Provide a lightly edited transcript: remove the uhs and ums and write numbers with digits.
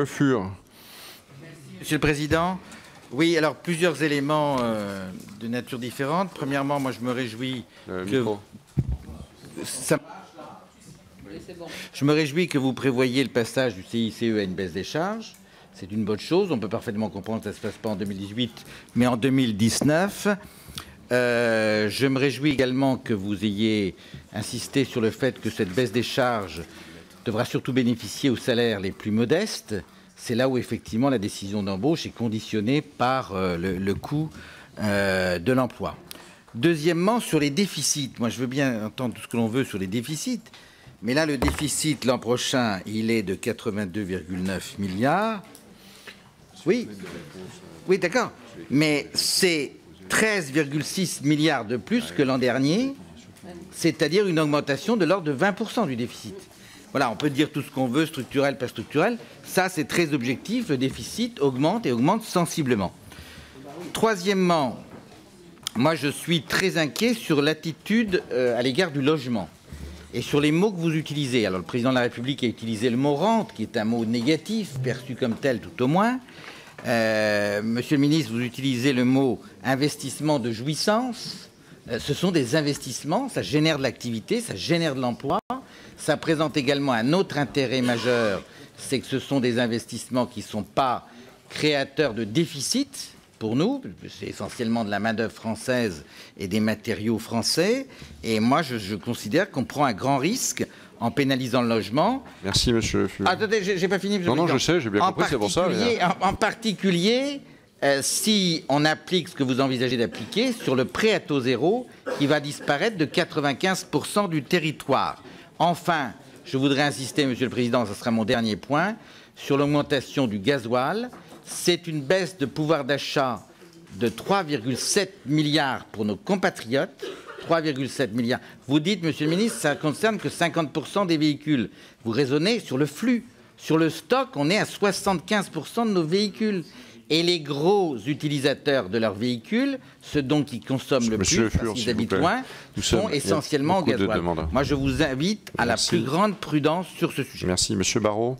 Le Fur. Monsieur le Président, oui, alors plusieurs éléments de nature différente. Premièrement, moi je me réjouis que vous prévoyiez le passage du CICE à une baisse des charges. C'est une bonne chose. On peut parfaitement comprendre que ça ne se passe pas en 2018, mais en 2019. Je me réjouis également que vous ayez insisté sur le fait que cette baisse des charges devra surtout bénéficier aux salaires les plus modestes. C'est là où, effectivement, la décision d'embauche est conditionnée par le coût de l'emploi. Deuxièmement, sur les déficits. Moi, je veux bien entendre tout ce que l'on veut sur les déficits. Mais là, le déficit, l'an prochain, il est de 82,9 milliards. Oui, oui, d'accord. Mais c'est 13,6 milliards de plus que l'an dernier, c'est-à-dire une augmentation de l'ordre de 20% du déficit. Voilà, on peut dire tout ce qu'on veut, structurel, pas structurel. Ça, c'est très objectif. Le déficit augmente et augmente sensiblement. Troisièmement, moi, je suis très inquiet sur l'attitude à l'égard du logement et sur les mots que vous utilisez. Alors, le président de la République a utilisé le mot rente, qui est un mot négatif, perçu comme tel tout au moins. Monsieur le ministre, vous utilisez le mot investissement de jouissance. Ce sont des investissements, ça génère de l'activité, ça génère de l'emploi. Ça présente également un autre intérêt majeur, c'est que ce sont des investissements qui ne sont pas créateurs de déficit pour nous. C'est essentiellement de la main-d'œuvre française et des matériaux français. Et moi, je considère qu'on prend un grand risque en pénalisant le logement. Merci, monsieur. Attendez, j'ai pas fini. Non, je sais, j'ai bien compris, c'est pour ça. En particulier, si on applique ce que vous envisagez d'appliquer sur le prêt à taux zéro, qui va disparaître de 95% du territoire. Enfin, je voudrais insister, Monsieur le Président, ce sera mon dernier point, sur l'augmentation du gasoil. C'est une baisse de pouvoir d'achat de 3,7 milliards pour nos compatriotes. 3,7 milliards. Vous dites, Monsieur le Ministre, ça ne concerne que 50% des véhicules. Vous raisonnez sur le flux. Sur le stock, on est à 75% de nos véhicules. Et les gros utilisateurs de leurs véhicules, ceux dont ils consomment le plus, parce qu'ils habitent loin, sont essentiellement au gasoil. Moi, je vous invite à la plus grande prudence sur ce sujet. Merci. Monsieur Barrot.